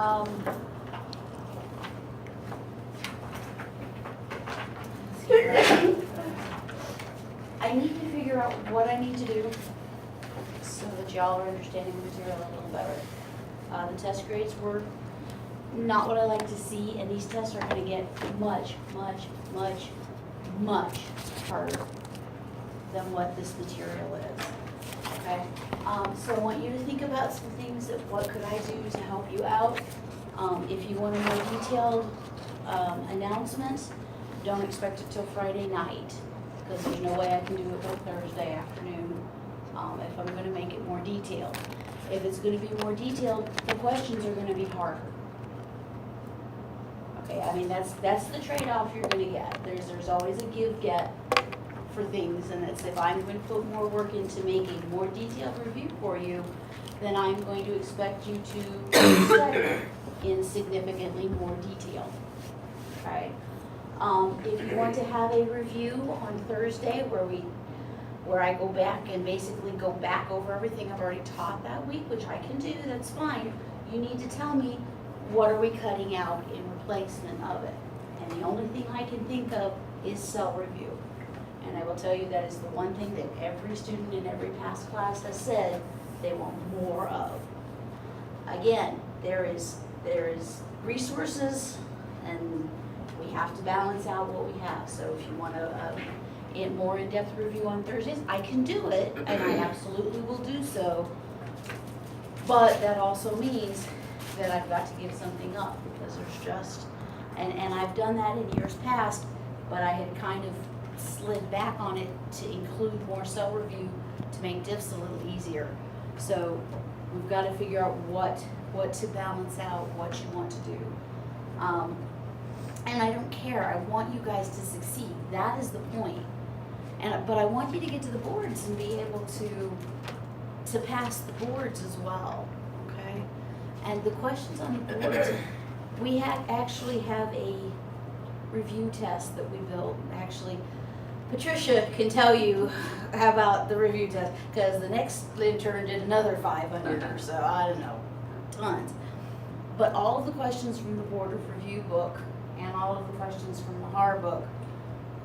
I need to figure out what I need to do so that y'all are understanding the material a little better. The test grades were not what I like to see, and these tests are gonna get much, much, much, much harder than what this material is, okay? So I want you to think about some things that what could I do to help you out. If you want a more detailed announcement, don't expect it till Friday night, because there's no way I can do it till Thursday afternoon if I'm gonna make it more detailed. If it's gonna be more detailed, the questions are gonna be harder. Okay, I mean, that's the trade-off you're gonna get. There's always a give-get for things, and it's if I'm going to put more work into making more detailed review for you, then I'm going to expect you to study in significantly more detail, okay? If you want to have a review on Thursday where I go back and basically go back over everything I've already taught that week, which I can do, that's fine. You need to tell me what are we cutting out in replacement of it. And the only thing I can think of is cell review. And I will tell you that is the one thing that every student in every past class has said they want more of. Again, there is resources, and we have to balance out what we have. So if you want a more in-depth review on Thursdays, I can do it, and I absolutely will do so. But that also means that I've got to give something up, because there's just, and I've done that in years past, but I had kind of slid back on it to include more cell review to make diffs a little easier. So we've got to figure out what to balance out, what you want to do. And I don't care, I want you guys to succeed. That is the point. But I want you to get to the boards and be able to pass the boards as well, okay? And the questions on the boards, we actually have a review test that we built. Actually, Patricia can tell you about the review test, because the next intern did another 500 or so, I don't know, tons. But all of the questions from the board of review book and all of the questions from the HAR book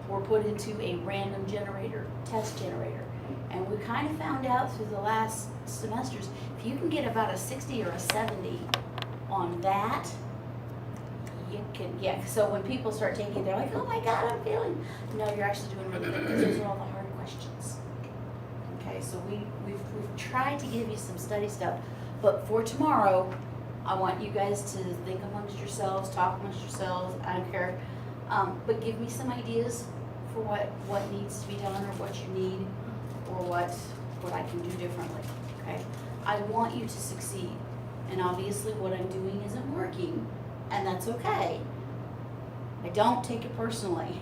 were put into a random generator, test generator. And we kind of found out through the last semesters, if you can get about a 60 or a 70 on that, you can, yeah, so when people start taking it, they're like, oh my God, I'm feeling, no, you're actually doing really good, because those are all the hard questions. Okay, so we've tried to give you some study stuff, but for tomorrow, I want you guys to think amongst yourselves, talk amongst yourselves, I don't care, but give me some ideas for what needs to be done, or what you need, or what I can do differently, okay? I want you to succeed, and obviously what I'm doing isn't working, and that's okay. I don't take it personally,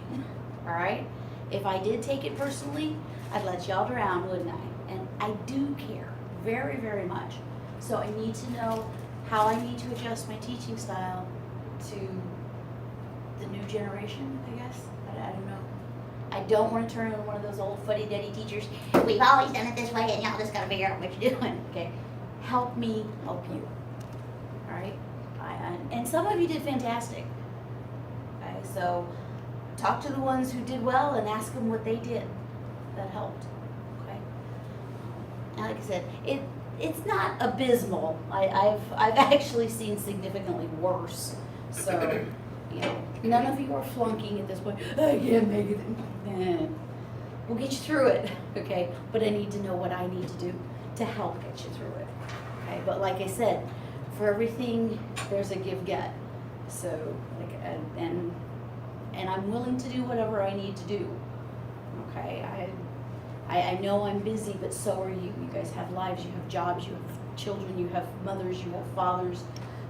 all right? If I did take it personally, I'd let y'all down, wouldn't I? And I do care very, very much. So I need to know how I need to adjust my teaching style to the new generation, I guess. I don't know. I don't want to turn into one of those old fuddy-duddy teachers. We've always done it this way, and y'all just got to figure out what you're doing, okay? Help me help you, all right? And some of you did fantastic, okay? So talk to the ones who did well and ask them what they did that helped, okay? And like I said, it's not abysmal. I've actually seen significantly worse. So, you know, none of you are flunking at this point. I can't make it. We'll get you through it, okay? But I need to know what I need to do to help get you through it, okay? But like I said, for everything, there's a give-get. So, like, and I'm willing to do whatever I need to do, okay? I know I'm busy, but so are you. You guys have lives, you have jobs, you have children, you have mothers, you have fathers,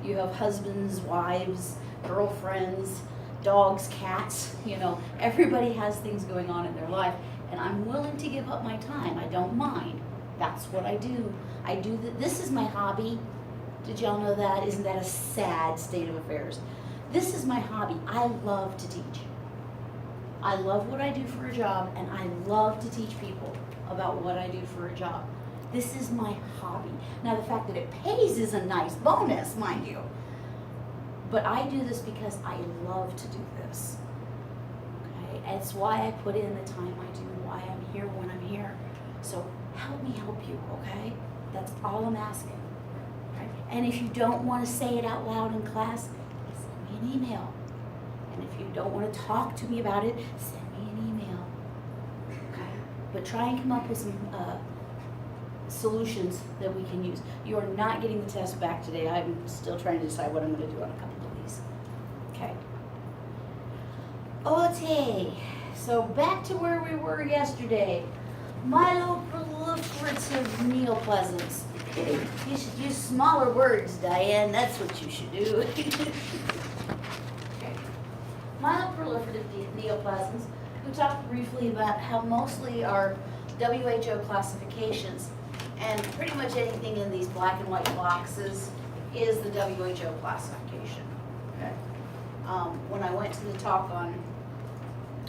you have husbands, wives, girlfriends, dogs, cats, you know, everybody has things going on in their life, and I'm willing to give up my time. I don't mind. That's what I do. This is my hobby. Did y'all know that? Isn't that a sad state of affairs? This is my hobby. I love to teach. I love what I do for a job, and I love to teach people about what I do for a job. This is my hobby. Now, the fact that it pays is a nice bonus, mind you. But I do this because I love to do this. Okay, it's why I put in the time I do, why I'm here when I'm here. So help me help you, okay? That's all I'm asking. Right? And if you don't want to say it out loud in class, send me an email. And if you don't want to talk to me about it, send me an email. Okay? But try and come up with some solutions that we can use. You are not getting the test back today. I'm still trying to decide what I'm going to do on a couple of these. Okay. Okay. So back to where we were yesterday. Myeloproliferative neoplasms. You should use smaller words, Diane. That's what you should do. Okay. Myeloproliferative neoplasms. We talked briefly about how mostly our WHO classifications, and pretty much anything in these black and white boxes is the WHO classification. Okay. When I went to the talk on,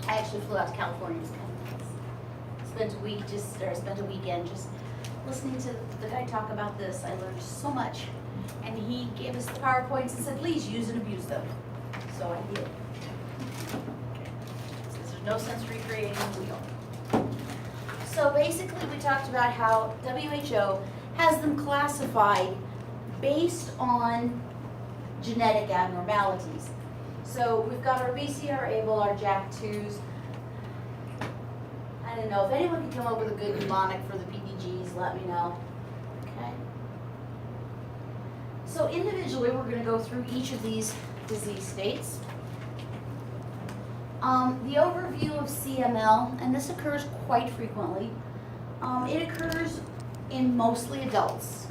I actually flew out to California. It was kind of nice. Spent a weekend just listening to the guy talk about this. I learned so much, and he gave us the PowerPoints and said, "Please use and abuse them." So I did. Okay. Since there's no sense recreating the wheel. So basically we talked about how WHO has them classified based on genetic abnormalities. So we've got our BCR-ABL, our JAK2s. I don't know, if anyone can come up with a good mnemonic for the PDGs, let me know. Okay. So individually we're going to go through each of these disease states. The overview of CML, and this occurs quite frequently, it occurs in mostly adults.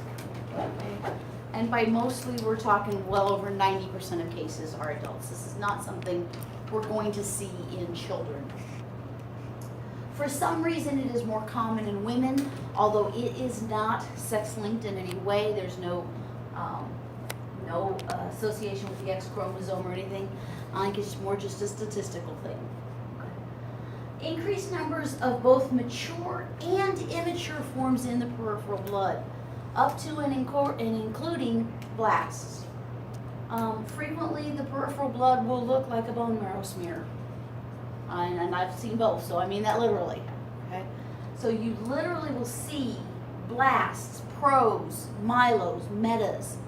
Okay? And by mostly, we're talking well over 90% of cases are adults. This is not something we're going to see in children. For some reason, it is more common in women, although it is not sex-linked in any way. There's no association with the X chromosome or anything. I think it's more just a statistical thing. Okay. Increased numbers of both mature and immature forms in the peripheral blood, up to and including blasts. Frequently, the peripheral blood will look like a bone marrow smear. And I've seen both, so I mean that literally. Okay? So you literally will see blasts, pros, myelos, metas.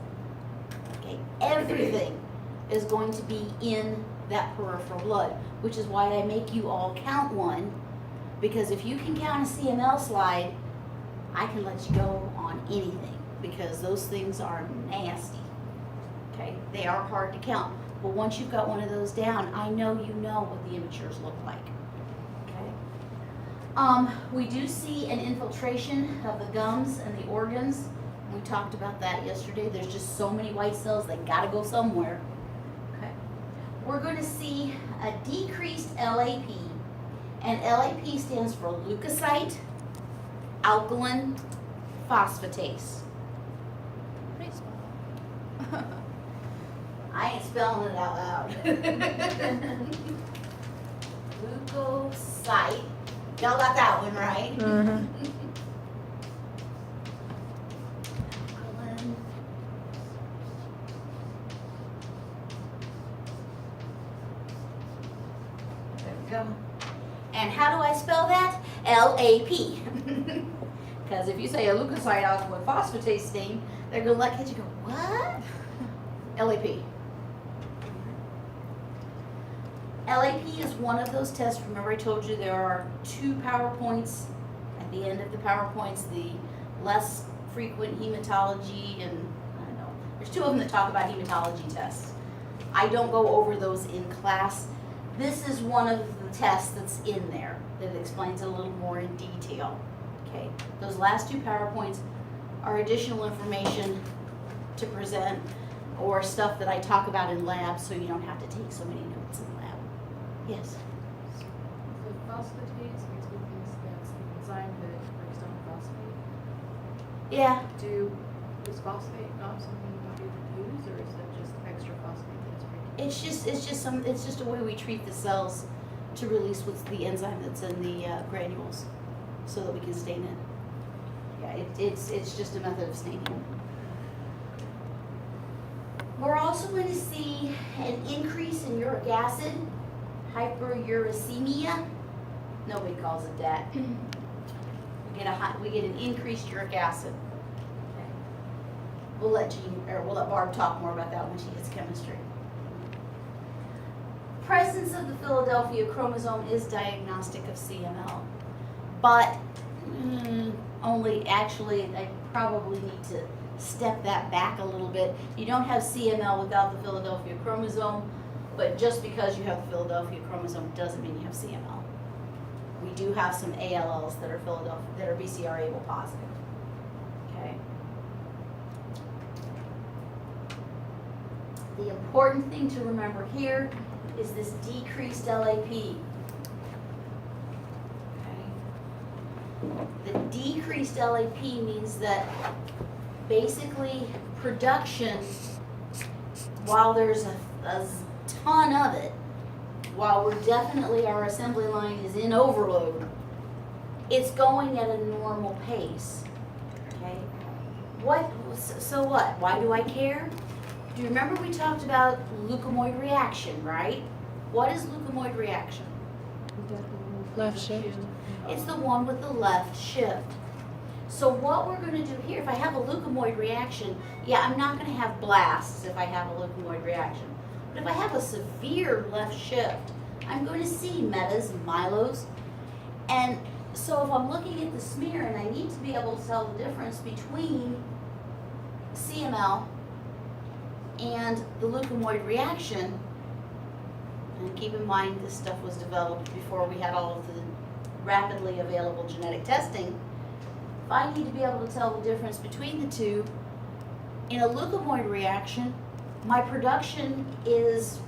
Okay? Everything is going to be in that peripheral blood, which is why I make you all count one, because if you can count a CML slide, I can let you go on anything, because those things are nasty. Okay? They are hard to count. But once you've got one of those down, I know you know what the immatures look like. Okay? We do see an infiltration of the gums and the organs. We talked about that yesterday. There's just so many white cells, they gotta go somewhere. Okay. We're going to see a decreased LAP, and LAP stands for leukocyte alkaline phosphatase. Pretty small. I ain't spelling it out loud. Leukocyte. Y'all got that one right? Mm-hmm. Alkaline. There we go. And how do I spell that? LAP. Because if you say a leukocyte alkaline phosphatase stain, they're going to look at you and go, what? LAP. LAP is one of those tests. Remember I told you there are 2 PowerPoints. At the end of the PowerPoints, the less frequent hematology, and I don't know, there's 2 of them that talk about hematology tests. I don't go over those in class. This is one of the tests that's in there that explains it a little more in detail. Okay, those last 2 PowerPoints are additional information to present, or stuff that I talk about in lab, so you don't have to take so many notes in lab. Yes? So phosphatase makes me think that's the enzyme that breaks down phosphate. Yeah. Is phosphate not something that you would use, or is that just extra phosphate that's breaking? It's just a way we treat the cells to release what's the enzyme that's in the granules, so that we can stain it. Yeah, it's just a method of staining. We're also going to see an increase in uric acid, hyperuricemia. Nobody calls it that. We get an increased uric acid. Okay. We'll let Barb talk more about that when she gets chemistry. Presence of the Philadelphia chromosome is diagnostic of CML, but only actually I probably need to step that back a little bit. You don't have CML without the Philadelphia chromosome, but just because you have the Philadelphia chromosome doesn't mean you have CML. We do have some ALLs that are BCR-ABL positive. Okay. The important thing to remember here is this decreased LAP. Okay. The decreased LAP means that basically production, while there's a ton of it, while we're definitely, our assembly line is in overload, it's going at a normal pace. Okay? So what? Why do I care? Do you remember we talked about leukemoid reaction, right? What is leukemoid reaction? Left shift. It's the one with the left shift. So what we're going to do here, if I have a leukemoid reaction, yeah, I'm not going to have blasts if I have a leukemoid reaction. But if I have a severe left shift, I'm going to see metas and mylos. And so if I'm looking at the smear and I need to be able to tell the difference between CML and the leukemoid reaction, and keep in mind this stuff was developed before we had all of the rapidly available genetic testing, if I need to be able to tell the difference between the two, in a leukemoid reaction, my production is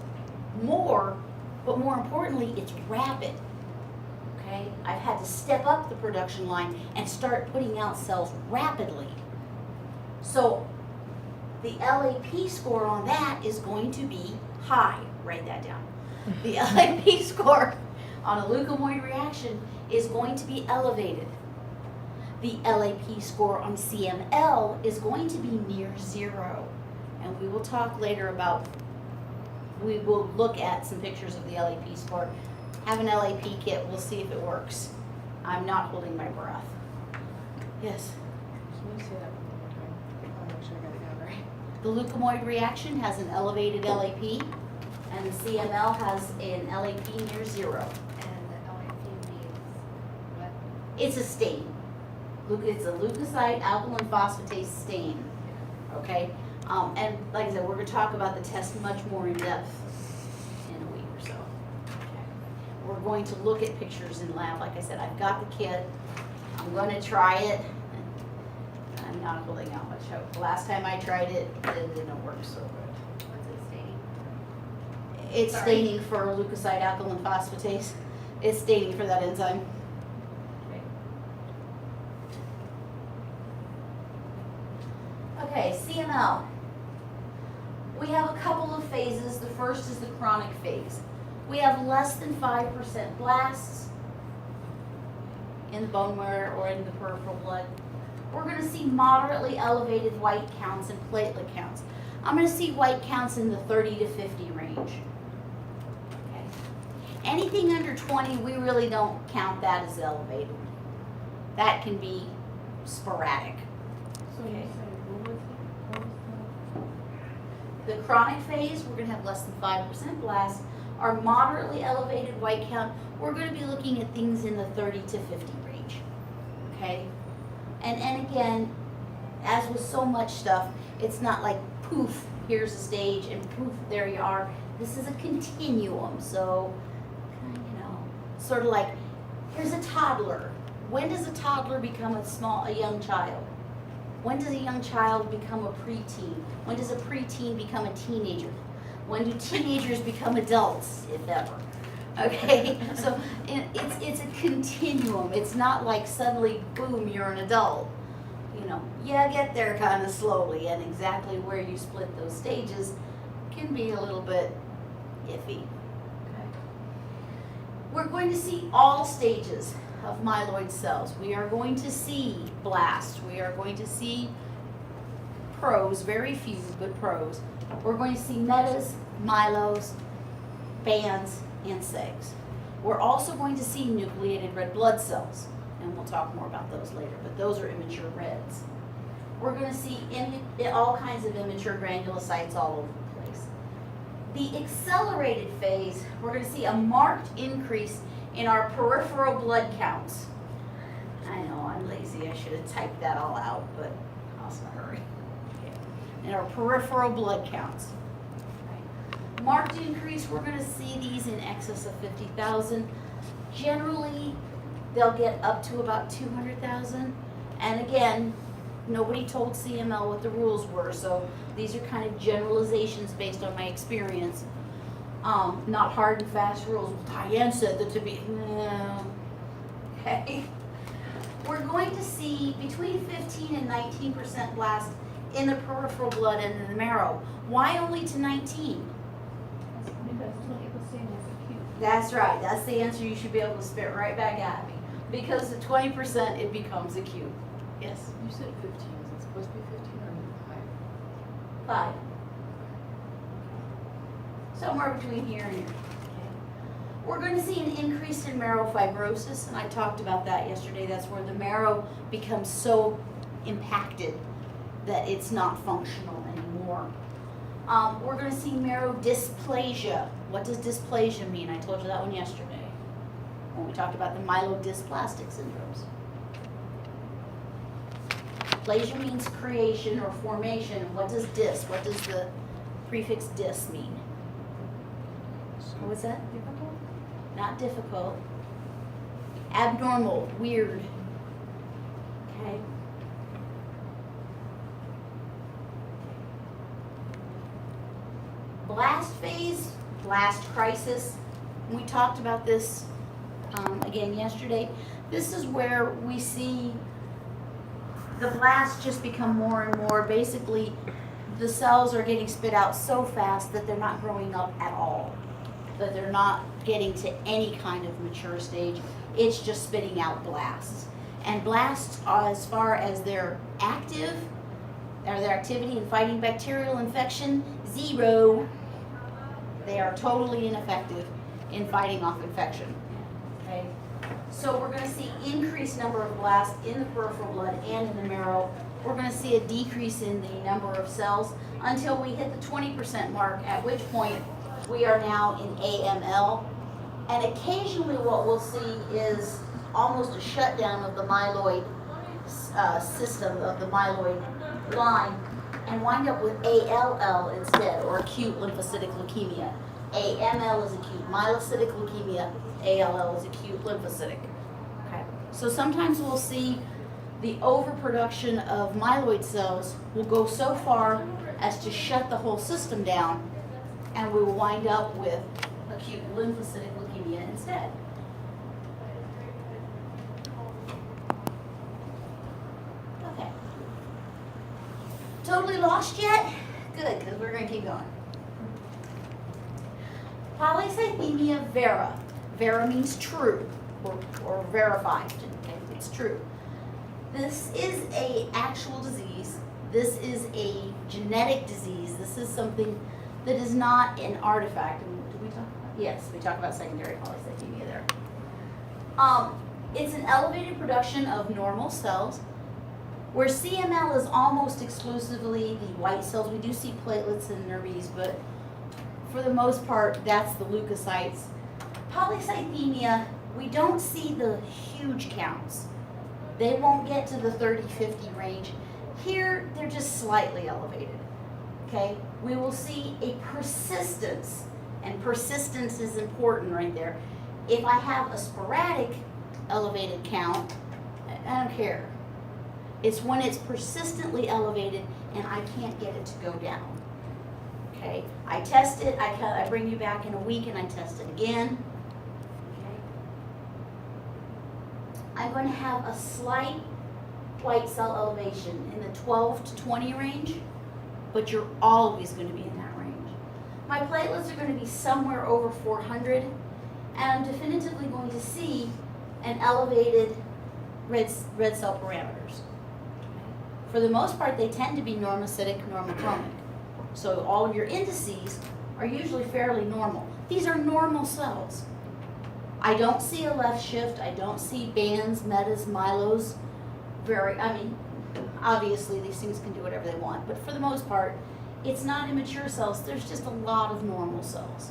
more, but more importantly, it's rapid. Okay? I've had to step up the production line and start putting out cells rapidly. So the LAP score on that is going to be high. Write that down. The LAP score on a leukemoid reaction is going to be elevated. The LAP score on CML is going to be near 0. And we will talk later about, we will look at some pictures of the LAP score. Have an LAP kit, we'll see if it works. I'm not holding my breath. Yes? Can you say that one more time? I want to make sure I got it down right. The leukemoid reaction has an elevated LAP, and the CML has an LAP near 0. And the LAP means what? It's a stain. It's a leukocyte alkaline phosphatase stain. Okay? And like I said, we're going to talk about the test much more in depth in a week or so. Okay. We're going to look at pictures in lab. Like I said, I've got the kit. I'm going to try it. I'm not holding out much hope. The last time I tried it, it didn't work so good. What's it staining? It's Sorry. staining for leukocyte alkaline phosphatase. It's staining for that enzyme. Okay, CML. We have a couple of phases. The first is the chronic phase. We have less than 5% blasts in the bone marrow or in the peripheral blood. We're going to see moderately elevated white counts and platelet counts. I'm going to see white counts in the 30 to 50 range. Okay. Anything under 20, we really don't count that as elevated. That can be sporadic. So Okay. you said, what was The chronic phase, we're going to have less than 5% blast. Our moderately elevated white count, we're going to be looking at things in the 30 to 50 range. Okay? And again, as with so much stuff, it's not like poof, here's a stage, and poof, there you are. This is a continuum. So, you know, sort of like, here's a toddler. When does a toddler become a young child? When does a young child become a preteen? When does a preteen become a teenager? When do teenagers become adults, if ever? Okay, so it's a continuum. It's not like suddenly, boom, you're an adult. You know, you get there kind of slowly, and exactly where you split those stages can be a little bit iffy. Okay. We're going to see all stages of myeloid cells. We are going to see blast. We are going to see pros, very few, but pros. We're going to see metas, mylos, bands, and segs. We're also going to see nucleated red blood cells, and we'll talk more about those later, but those are immature reds. We're going to see all kinds of immature granulocytes all over the place. The accelerated phase, we're going to see a marked increase in our peripheral blood counts. I know, I'm lazy, I should have typed that all out, but I was in a hurry. In our peripheral blood counts. Marked increase, we're going to see these in excess of 50,000. Generally, they'll get up to about 200,000. And again, nobody told CML what the rules were, so these are kind of generalizations based on my experience. Not hard and fast rules. Diane said that to be, no. Okay. We're going to see between 15 and 19% blast in the peripheral blood and in the marrow. Why only to 19? That's right. That's the answer you should be able to spit right back at me. Because at 20% it becomes acute. Yes? You said 15, is it supposed to be 15 or 5. Somewhere between here and here. We're going to see an increase in marrow fibrosis, and I talked about that yesterday. That's where the marrow becomes so impacted that it's not functional anymore. We're going to see marrow dysplasia. What does dysplasia mean? I told you that one yesterday when we talked about the myelodysplastic syndromes. Plasia means creation or formation. What does what does the prefix dys mean? What was that? Difficult? Not difficult. Abnormal, weird. Okay. Blast phase, blast crisis. We talked about this again yesterday. This is where we see the blasts just become more and more. Basically, the cells are getting spit out so fast that they're not growing up at all. That they're not getting to any kind of mature stage. It's just spitting out blasts. And blasts, as far as their activity in fighting bacterial infection, 0. They are totally ineffective in fighting off infection. Okay? So we're going to see increased number of blasts in the peripheral blood and in the marrow. We're going to see a decrease in the number of cells until we hit the 20% mark, at which point we are now in AML. And occasionally what we'll see is almost a shutdown of the myeloid system, of the myeloid line, and wind up with ALL instead, or acute lymphocytic leukemia. AML is acute myelocytic leukemia, ALL is acute lymphocytic. Okay. So sometimes we'll see the overproduction of myeloid cells will go so far as to shut the whole system down, and we will wind up with acute lymphocytic leukemia instead. Okay. Totally lost yet? Good, because we're going to keep going. Polycythemia vera. Vera means true, or verified. Okay? It's true. This is an actual disease. This is a genetic disease. This is something that is not an artifact. And did we talk about? Yes, we talked about secondary polycythemia there. It's an elevated production of normal cells, where CML is almost exclusively the white cells. We do see platelets and nervies, but for the most part, that's the leukocytes. Polycythemia, we don't see the huge counts. They won't get to the 30-50 range. Here, they're just slightly elevated. Okay, we will see a persistence, and persistence is important right there. If I have a sporadic elevated count, I don't care. It's when it's persistently elevated and I can't get it to go down. Okay, I test it, I bring you back in a week and I test it again. Okay. I'm going to have a slight white cell elevation in the 12 to 20 range, but you're always going to be in that range. My platelets are going to be somewhere over 400, and I'm definitively going to see an elevated red cell parameters. For For the most part, they tend to be normocytic, normochromic. So all of your indices are usually fairly normal. These are normal cells. I don't see a left shift, I don't see bands, metas, mylos, obviously these things can do whatever they want, but for the most part, it's not immature cells, there's just a lot of normal cells.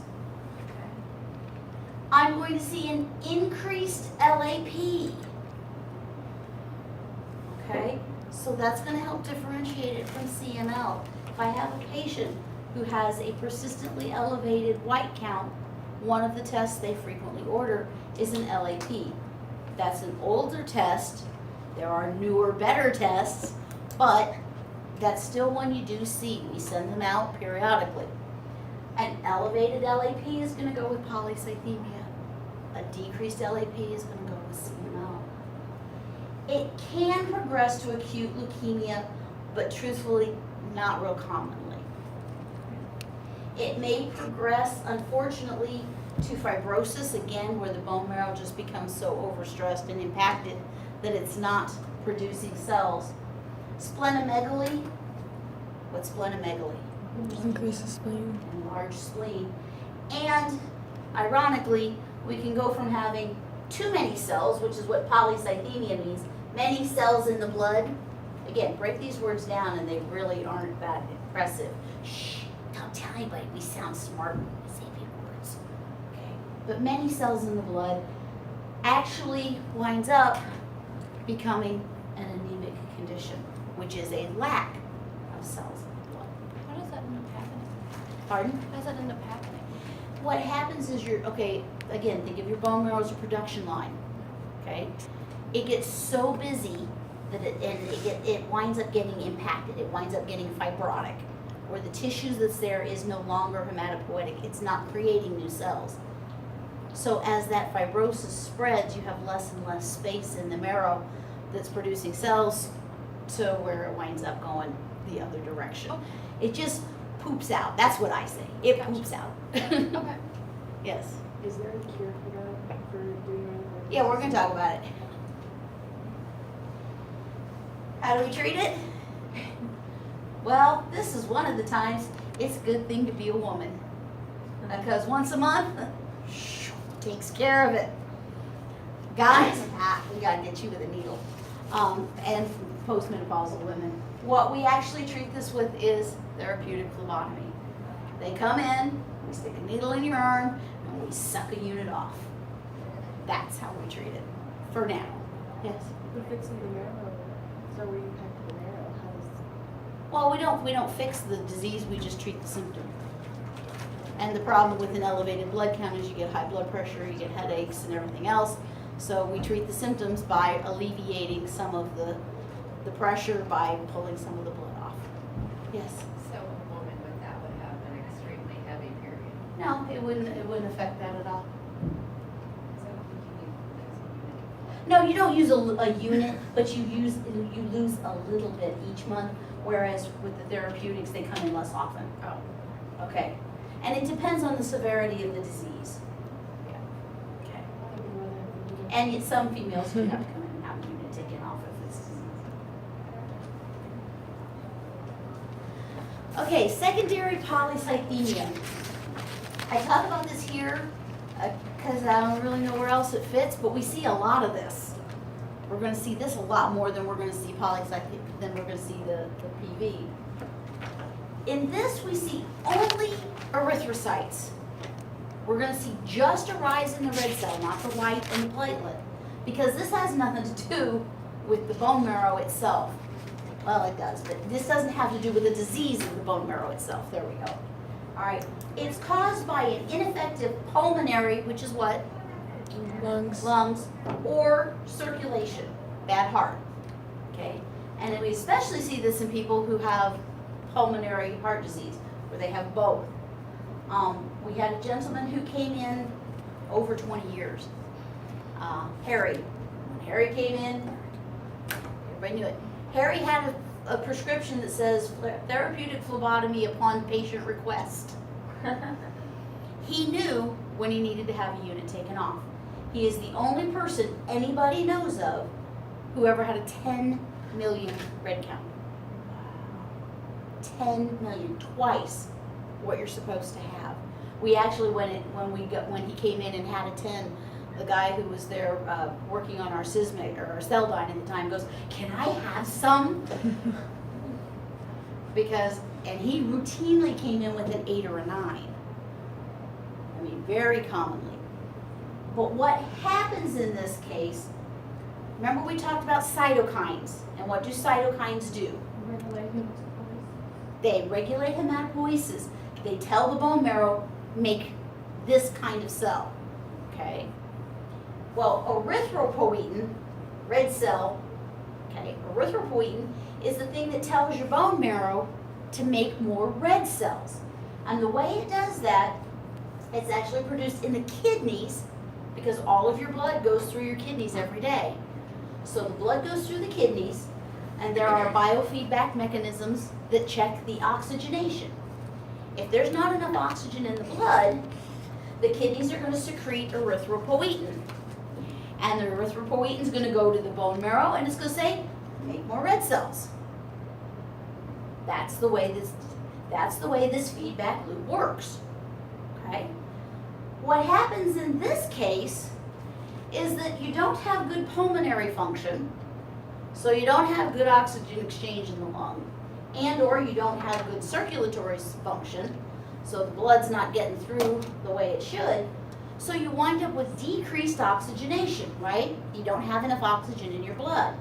I'm going to see an increased LAP. Okay, so that's going to help differentiate it from CML. If I have a patient who has a persistently elevated white count, one of the tests they frequently order is an LAP. That's an older test. There are newer, better tests, but that's still one you do see. We send them out periodically. An elevated LAP is going to go with polycythemia. A decreased LAP is going to go with CML. It can progress to acute leukemia, but truthfully, not real commonly. It may progress, unfortunately, to fibrosis, again, where the bone marrow just becomes so overstressed and impacted that it's not producing cells. Splenomegaly, what's splenomegaly? Increase the spleen. Enlarged spleen. And, ironically, we can go from having too many cells, which is what polycythemia means, many cells in the blood. Again, break these words down and they really aren't that impressive. Shh, don't tell anybody, we sound smart when we say big words. Okay, but many cells in the blood actually winds up becoming an anemic condition, which is a lack of cells in the blood. How does that end up happening? Pardon? How does that end up happening? What happens is again, think of your bone marrow as a production line, okay? It gets so busy that it winds up getting impacted. It winds up getting fibrotic, where the tissues that's there is no longer hematopoietic. It's not creating new cells. So as that fibrosis spreads, you have less and less space in the marrow that's producing cells to where it winds up going the other direction. Okay. It just poops out. That's what I say. It Gotcha. poops out. Okay. Yes. Is there a cure for that, for doing anything? Yeah, we're gonna talk about it. How do we treat it? Well, this is one of the times it's a good thing to be a woman. Because once a month, takes care of it. Guys, we gotta get you with a needle. And postmenopausal women. What we actually treat this with is therapeutic phlebotomy. They come in, we stick a needle in your arm, and we suck a unit off. That's how we treat it, for now. Yes? But fixing the marrow, so we impact the marrow, how does, Well, we don't fix the disease, we just treat the symptom. And the problem with an elevated blood count is you get high blood pressure, you get headaches and everything else. So we treat the symptoms by alleviating some of the pressure by pulling some of the blood off. Yes? So a woman with that would have an extremely heavy period. No, it wouldn't affect that at all. So I don't think you need No, you don't use a unit, but you lose a little bit each month, whereas with the therapeutics, they come in less often. Oh. Okay. And it depends on the severity of the disease. Yeah. Okay. I would rather have the needle. And yet some females do have to come in and have a unit taken off if it's disease. Okay, secondary polycythemia. I talk about this here because I don't really know where else it fits, but we see a lot of this. We're going to see this a lot more than we're going to see polycythemia, than we're going to see the PV. In this, we see only erythrocytes. We're going to see just a rise in the red cell, not the white and the platelet, because this has nothing to do with the bone marrow itself. Well, it does, but this doesn't have to do with the disease of the bone marrow itself. There we go. All right. It's caused by an ineffective pulmonary, which is what? Lungs, or circulation, bad heart. Okay? And we especially see this in people who have pulmonary heart disease, where they have both. We had a gentleman who came in over 20 years. Harry. When Harry came in, everybody knew it. Harry had a prescription that says therapeutic phlebotomy upon patient request. He knew when he needed to have a unit taken off. He is the only person anybody knows of who ever had a 10 million red count. 10 million, twice what you're supposed to have. We actually, when he came in and had a 10, the guy who was there working on our Sysmic or our Celdine at the time goes, "Can I have some?" And he routinely came in with an 8 or a 9. I mean, very commonly. But what happens in this case, remember we talked about cytokines, and what do cytokines do? They regulate hematopoiesis. They tell the bone marrow, make this kind of cell, okay? Well, erythropoietin, red cell, okay, erythropoietin is the thing that tells your bone marrow to make more red cells. And the way it does that, it's actually produced in the kidneys, because all of your blood goes through your kidneys every day. So the blood goes through the kidneys, and there are biofeedback mechanisms that check the oxygenation. If there's not enough oxygen in the blood, the kidneys are going to secrete erythropoietin. And the erythropoietin is going to go to the bone marrow, and it's going to say, make more red cells. That's the way this feedback loop works. Okay? What happens in this case is that you don't have good pulmonary function, so you don't have good oxygen exchange in the lung, and or you don't have good circulatory function, so the blood's not getting through the way it should, so you wind up with decreased oxygenation, right? You don't have enough oxygen in your blood.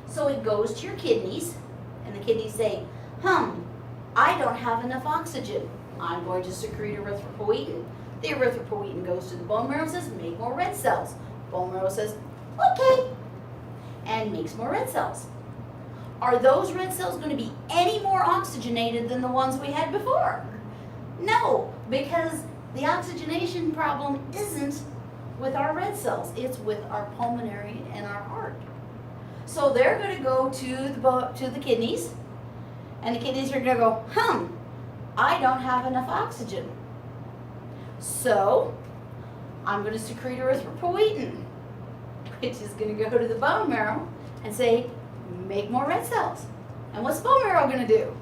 So it goes to your kidneys, and the kidneys say, I don't have enough oxygen. I'm going to secrete erythropoietin. The erythropoietin goes to the bone marrow and says, make more red cells. Bone marrow says, okay, and makes more red cells. Are those red cells going to be any more oxygenated than the ones we had before? No, because the oxygenation problem isn't with our red cells. It's with our pulmonary and our heart. So they're going to go to the kidneys, and the kidneys are going to go, I don't have enough oxygen. So I'm going to secrete erythropoietin, which is going to go to the bone marrow and say, make more red cells. And what's the bone marrow going to do?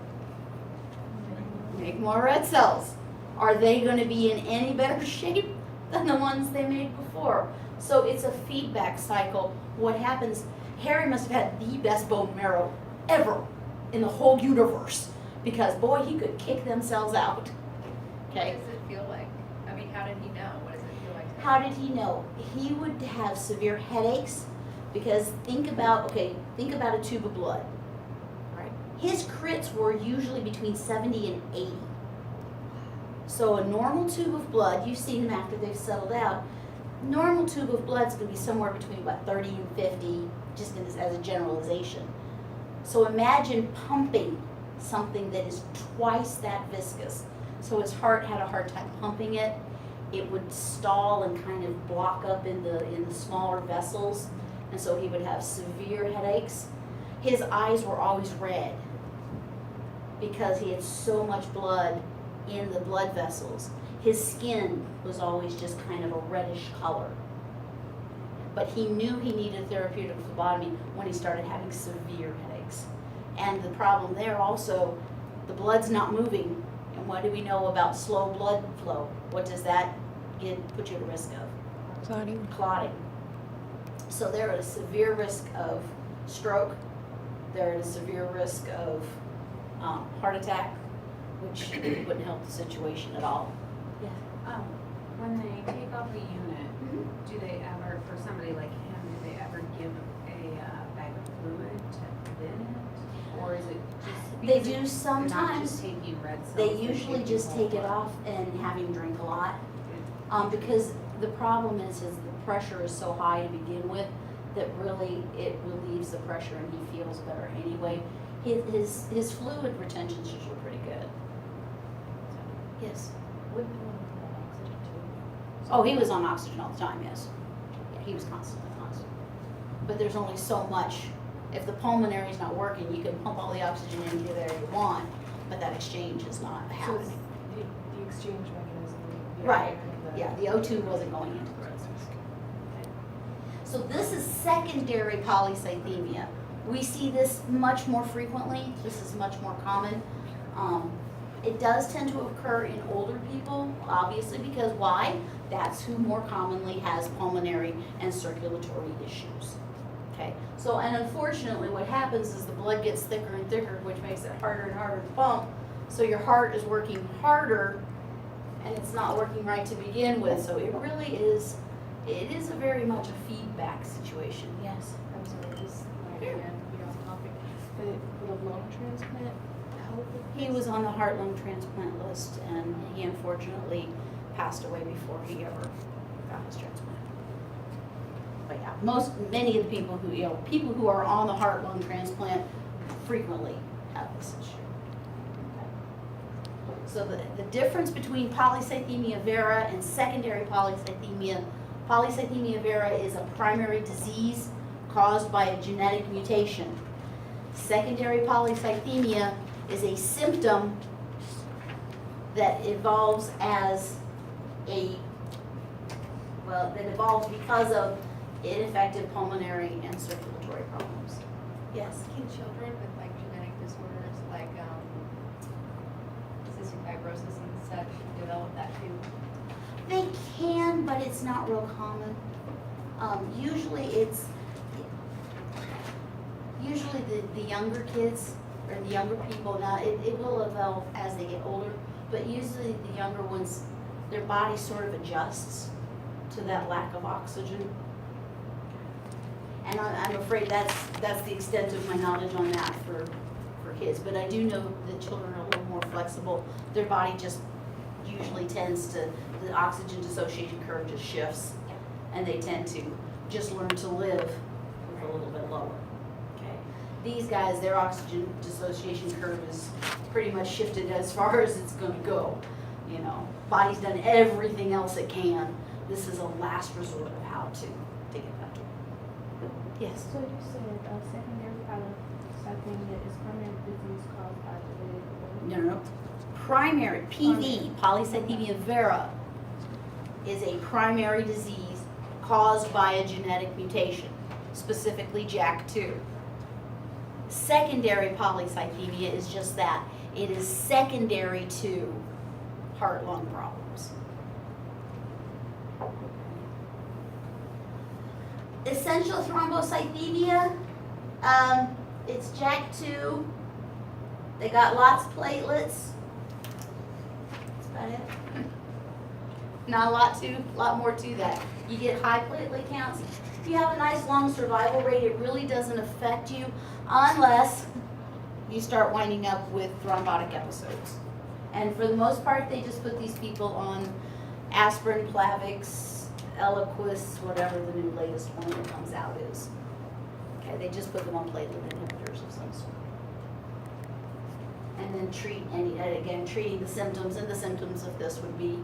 Make more red cells. Are they going to be in any better shape than the ones they made before? So it's a feedback cycle. What happens, Harry must have had the best bone marrow ever in the whole universe, because boy, he could kick them cells out. Okay? What does it feel like? I mean, how did he know? What does it feel like? How did he know? He would have severe headaches, because think about a tube of blood. Right? His crits were usually between 70 and 80. So a normal tube of blood, you've seen them after they've settled out, normal tube of blood is going to be somewhere between about 30 and 50, just as a generalization. So imagine pumping something that is twice that viscous. So his heart had a hard time pumping it. It would stall and kind of block up in the smaller vessels, and so he would have severe headaches. His eyes were always red because he had so much blood in the blood vessels. His skin was always just kind of a reddish color. But he knew he needed therapeutic phlebotomy when he started having severe headaches. And the problem there also, the blood's not moving. And what do we know about slow blood flow? What does that put you at risk of? Clotting. Clotting. So they're at a severe risk of stroke. They're at a severe risk of heart attack, which wouldn't help the situation at all. When they take off a unit, do they ever, for somebody like him, do they ever give a bag of fluid to thin it? Or is it just? They because do they're not just sometimes. taking red cells. They they're usually taking just whole take it blood. off and have him drink a lot. Because the problem is the pressure is so high to begin with that really it relieves the pressure and he feels better anyway. His fluid retention is usually pretty good. Yes. Oh, he was on oxygen all the time, yes. Yeah, he was constantly on oxygen. But there's only so much. If the pulmonary is not working, you can pump all the oxygen into there you want, but that exchange is not So it's happening. the exchange mechanism. Right. Yeah, the O2 wasn't going into the cells. So this is secondary polycythemia. We see this much more frequently. This is much more common. It does tend to occur in older people, obviously, because why? That's who more commonly has pulmonary and circulatory issues. Okay, so, and unfortunately what happens is the blood gets thicker and thicker, which makes it harder and harder to pump. So your heart is working harder and it's not working right to begin with. So it really is, it is a very much a feedback situation, yes. I'm sorry, just again, be off topic, but would a lung transplant help with He this? was on the heart lung transplant list and he unfortunately passed away before he ever got his transplant. But yeah, many of the people who, people who are on the heart lung transplant frequently have this issue. So the difference between polycythemia vera and secondary polycythemia vera is a primary disease caused by a genetic mutation. Secondary polycythemia is a symptom that evolves as that evolves because of ineffective pulmonary and circulatory problems. Yes? Can children with like genetic disorders like cystic fibrosis and such develop that too? They can, but it's not real common. Usually the younger kids or the younger people, now it will evolve as they get older, but usually the younger ones, their body sort of adjusts to that lack of oxygen. And I'm afraid that's the extent of my knowledge on that for kids, but I do know that children are a little more flexible. Their body just usually tends to, the oxygen dissociation curve just shifts, and they tend to just learn to live with a little bit lower. Okay, these guys, their oxygen dissociation curve is pretty much shifted as far as it's going to go. You know, body's done everything else it can. This is a last resort of how to get better. Yes. So you said secondary polycythemia is primary disease caused by the No. Primary, PV, polycythemia vera, is a primary disease caused by a genetic mutation, specifically JAK2. Secondary polycythemia is just that. It is secondary to heart-lung problems. Essential thrombocythemia, it's JAK2. They got lots of platelets. That's about it. Not a lot more to that. You get high platelet counts. If you have a nice long survival rate, it really doesn't affect you unless you start winding up with thrombotic episodes. And for the most part, they just put these people on aspirin, Plavix, Eliquis, whatever the new latest one that comes out is. Okay, they just put them on platelet inhibitors of some sort. And then treating the symptoms, and the symptoms of this would be,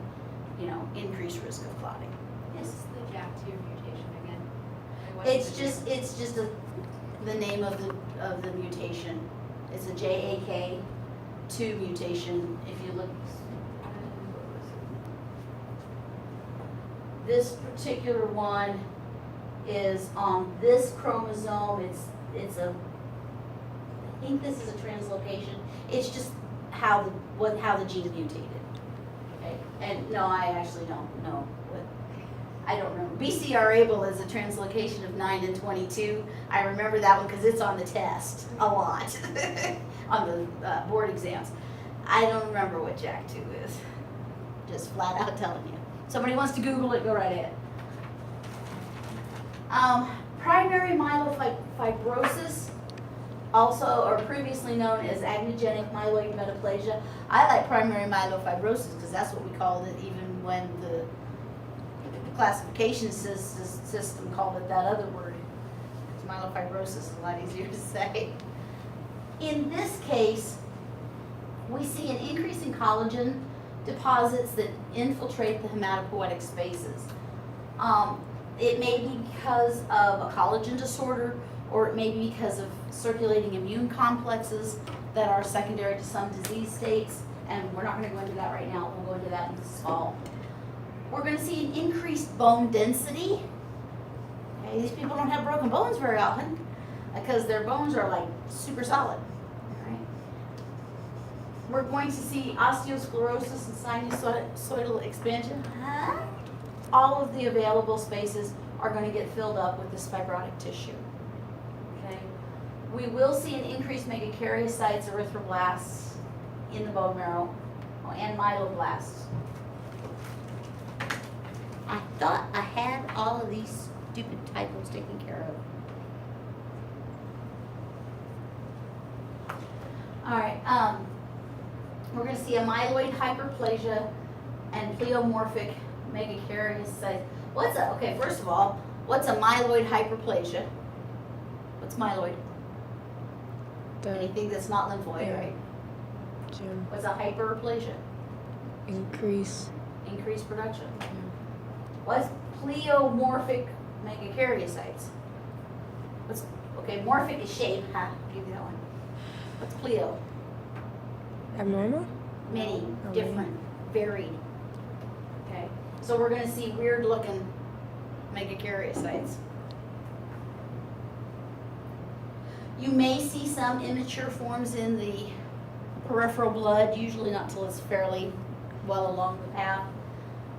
increased risk of clotting. What's Yes. the JAK2 mutation again? Like, what It's is it? just the name of the mutation. It's a JAK2 mutation. If you look, this particular one is on this chromosome. I think this is a translocation. It's just how the gene mutated. Okay, and no, I actually don't know what. I don't remember. BCR-ABL is a translocation of 9 and 22. I remember that one because it's on the test a lot on the board exams. I don't remember what JAK2 is. Just flat out telling you. Somebody wants to Google it, go right ahead. Primary myelofibrosis, also or previously known as agnogenic myeloid metaplasia. I like primary myelofibrosis because that's what we called it even when the classification system called it that other word. Myelofibrosis is a lot easier to say. In this case, we see an increase in collagen deposits that infiltrate the hematopoietic spaces. It may be because of a collagen disorder, or it may be because of circulating immune complexes that are secondary to some disease states, and we're not going to go into that right now. We'll go into that in the fall. We're going to see an increased bone density. Okay, these people don't have broken bones very often because their bones are like super solid. Right? we're going to see osteosclerosis and sinusoidal expansion. Huh? All of the available spaces are going to get filled up with this fibrotic tissue. Okay? We will see an increased megakaryocytes, erythroblasts in the bone marrow, and myeloblasts. I thought I had all of these stupid typos taken care of. All right, we're going to see a myeloid hyperplasia and pleomorphic megakaryocytes. Okay, first of all, what's a myeloid hyperplasia? What's myeloid? The Anything that's not lymphoid, Yeah. right? gym What's a hyperplasia? increase. Increased production. What's pleomorphic megakaryocytes? Okay, morphic is shape, huh? Give you that one. What's pleo? Abnormal? Many, Oh, different, varied. Okay, so we're gonna see weird looking megakaryocytes. You may see some immature forms in the peripheral blood, usually not till it's fairly well along the path.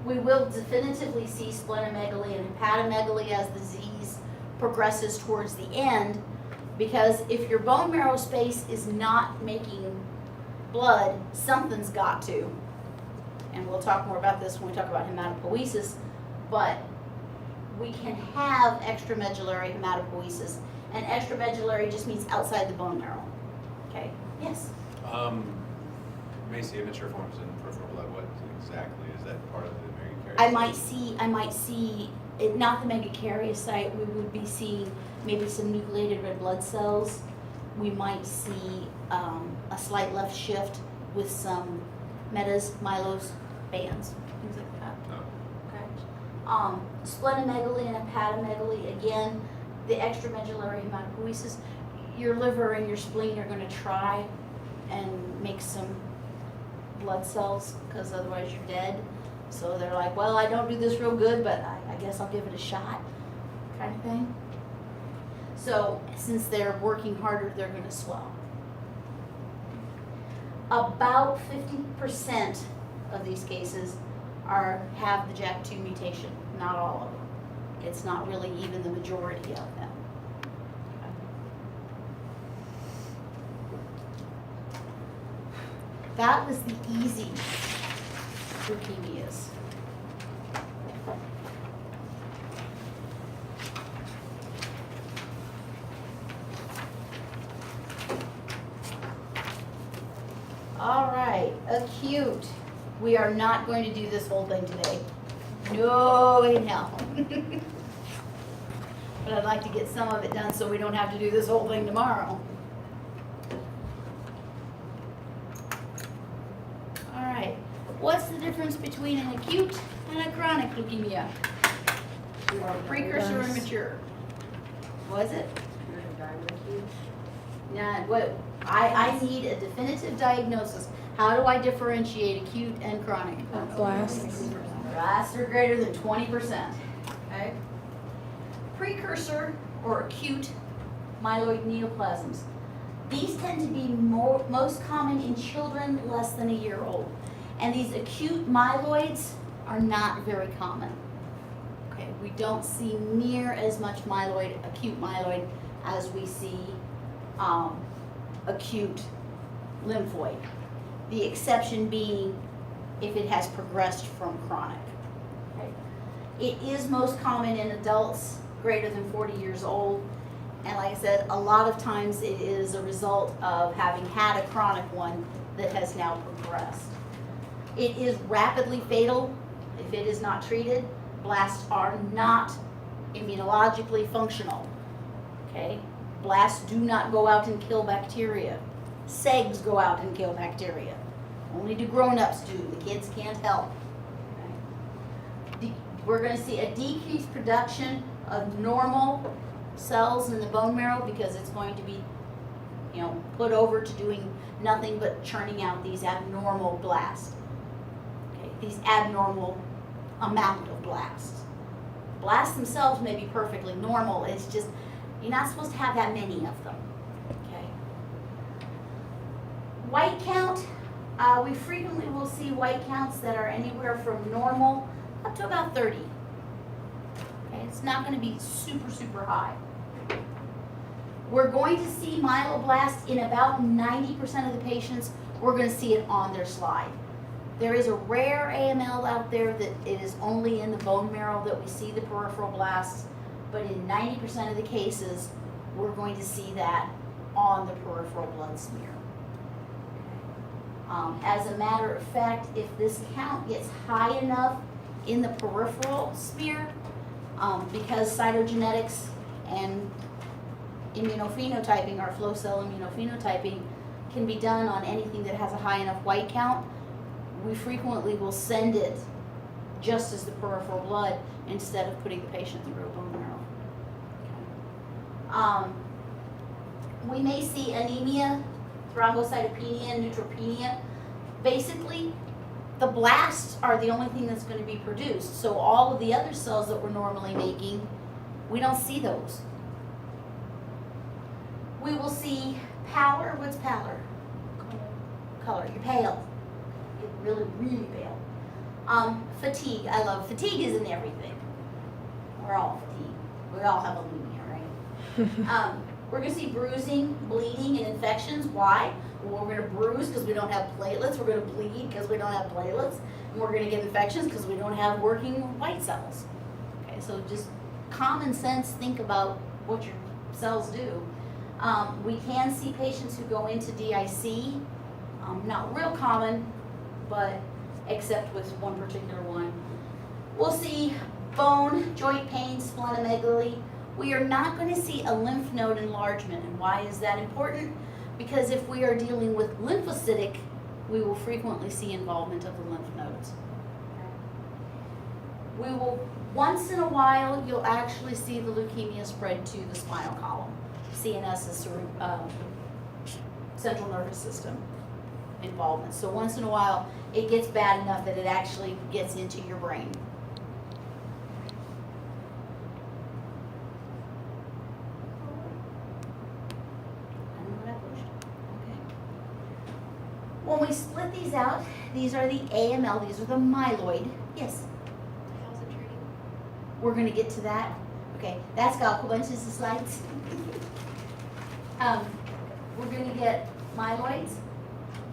We will definitively see splenomegaly and hepatomegaly as the disease progresses towards the end, because if your bone marrow space is not making blood, something's got to. And we'll talk more about this when we talk about hematopoiesis, but we can have extramedullary hematopoiesis, and extramedullary just means outside the bone marrow. Okay, yes? You may see immature forms in peripheral blood. What exactly is that part of the megakaryocyte? I might see it, not the megakaryocyte. We would be seeing maybe some nucleated red blood cells. We might see a slight left shift with some metas, mylos, bands, things like that. Oh. Okay. Splenomegaly and hepatomegaly, again, the extramedullary hematopoiesis. Your liver and your spleen are going to try and make some blood cells, because otherwise you're dead. So they're like, well, I don't do this real good, but I guess I'll give it a shot, kind of thing. So since they're working harder, they're going to swell. About 50% of these cases have the JAK2 mutation, not all of them. It's not really even the majority of them. That was the easy leukemias. All right, acute. We are not going to do this whole thing today. No in hell. But I'd like to get some of it done so we don't have to do this whole thing tomorrow. All right, what's the difference between an acute and a chronic leukemia? Or precursor and mature? Was it? Nah, what, I need a definitive diagnosis. How do I differentiate acute and chronic? Blasts. Blasts are greater than 20%, okay? Precursor or acute myeloid neoplasms. These tend to be most common in children less than a year old. And these acute myeloids are not very common. Okay, we don't see near as much acute myeloid as we see acute lymphoid. The exception being if it has progressed from chronic. Okay. It is most common in adults greater than 40 years old. And like I said, a lot of times it is a result of having had a chronic one that has now progressed. It is rapidly fatal if it is not treated. Blasts are not immunologically functional. Okay? Blasts do not go out and kill bacteria. SEGs go out and kill bacteria. Only do grown-ups do. The kids can't help. Okay? We're going to see a decreased production of normal cells in the bone marrow because it's going to be, put over to doing nothing but churning out these abnormal blasts. Okay? These abnormal amount of blasts. Blasts themselves may be perfectly normal. It's just you're not supposed to have that many of them. Okay. White count We frequently will see white counts that are anywhere from normal up to about 30. Okay, it's not going to be super, super high. We're going to see myeloblast in about 90% of the patients. We're going to see it on their slide. There is a rare AML out there that it is only in the bone marrow that we see the peripheral blasts, but in 90% of the cases, we're going to see that on the peripheral blood smear. As a matter of fact, if this count gets high enough in the peripheral smear, because cytogenetics and immunophenotyping, or flow cell immunophenotyping, can be done on anything that has a high enough white count, we frequently will send it just as the peripheral blood instead of putting the patient through a bone marrow. We may see anemia, thrombocytopenia, and neutropenia. Basically, the blasts are the only thing that's going to be produced. So all of the other cells that we're normally making, we don't see those. We will see pallor. What's pallor? Color. You're pale. You're really, really pale. Fatigue. I love fatigue. Is in everything. We're all fatigued. We all have anemia, right? We're going to see bruising, bleeding, and infections. Why? Well, we're going to bruise because we don't have platelets. We're going to bleed because we don't have platelets. And we're going to get infections because we don't have working white cells. Okay, so just common sense, think about what your cells do. We can see patients who go into DIC. Not real common, but except with one particular one. We'll see bone, joint pain, splenomegaly. We are not going to see a lymph node enlargement. And why is that important? Because if we are dealing with lymphocytic, we will frequently see involvement of the lymph nodes. We will, once in a while, you'll actually see the leukemia spread to the spinal column. CNS is central nervous system involvement. So once in a while, it gets bad enough that it actually gets into your brain. When we split these out, these are the AML, these are the myeloid. Yes? How's it treated? We're going to get to that. Okay, that's got a whole bunch of slides. We're going to get myeloids.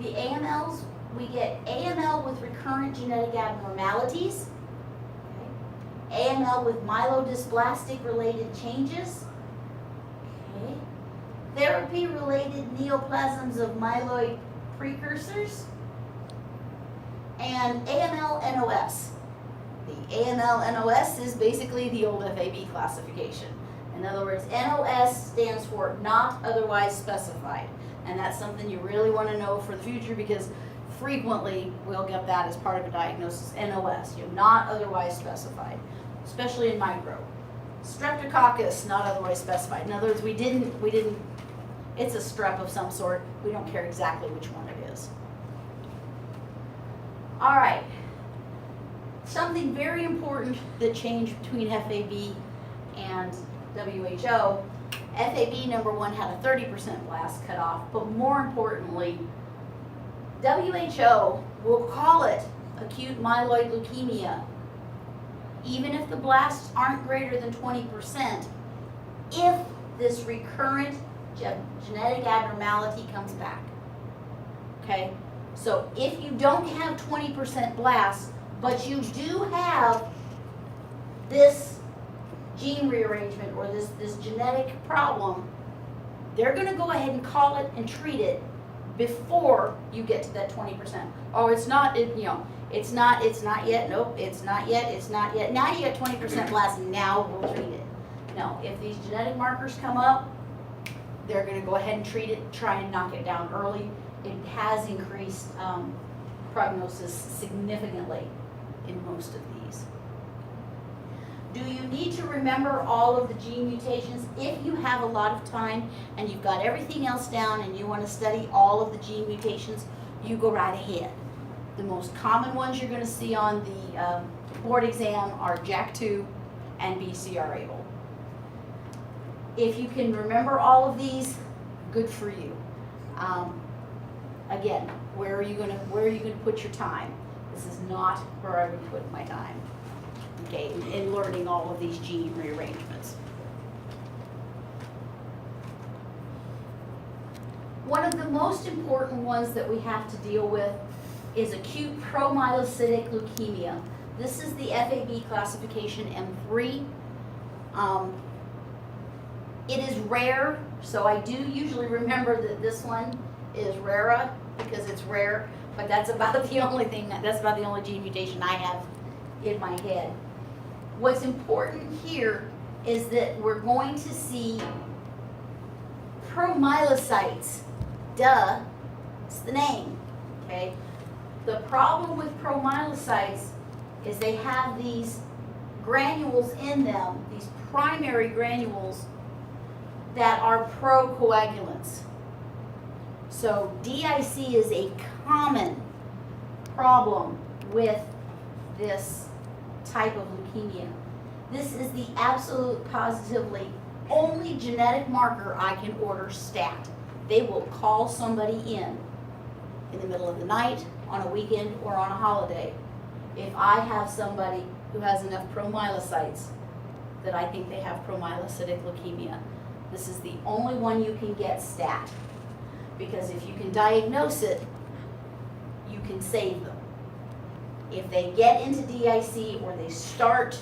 The AMLs, we get AML with recurrent genetic abnormalities. Okay. AML with myelodysplastic related changes. Okay. Therapy-related neoplasms of myeloid precursors, and AML-NOS. The AML-NOS is basically the old FAB classification. In other words, NOS stands for not otherwise specified, and that's something you really want to know for the future because frequently we'll get that as part of a diagnosis. NOS, you're not otherwise specified, especially in micro. Streptococcus, not otherwise specified. In other words, we didn't. It's a strep of some sort. We don't care exactly which one it is. All right. Something very important that changed between FAB and WHO. FAB number one had a 30% blast cutoff, but more importantly, WHO will call it acute myeloid leukemia, even if the blasts aren't greater than 20%, if this recurrent genetic abnormality comes back. Okay? So if you don't have 20% blasts, but you do have this gene rearrangement or this genetic problem, they're going to go ahead and call it and treat it before you get to that 20%. Oh, it's not yet, nope, it's not yet. Now you got 20% blast, now we'll treat it. No, if these genetic markers come up, they're going to go ahead and treat it, try and knock it down early. It has increased prognosis significantly in most of these. Do you need to remember all of the gene mutations? If you have a lot of time and you've got everything else down and you want to study all of the gene mutations, you go right ahead. The most common ones you're going to see on the board exam are JAK2 and BCR-ABL. If you can remember all of these, good for you. Again, where are you gonna put your time? This is not where I would put my time, okay, in learning all of these gene rearrangements. One of the most important ones that we have to deal with is acute promyelocytic leukemia. This is the FAB classification M3. It is rare, so I do usually remember that this one is rara because it's rare, but that's about the only gene mutation I have in my head. What's important here is that we're going to see promyelocytes. Duh, it's the name, okay? The problem with promyelocytes is they have these granules in them, these primary granules that are procoagulants. So DIC is a common problem with this type of leukemia. This is the absolute positively only genetic marker I can order stat. They will call somebody in the middle of the night, on a weekend, or on a holiday if I have somebody who has enough promyelocytes that I think they have promyelocytic leukemia. This is the only one you can get stat, because if you can diagnose it, you can save them. If they get into DIC or they start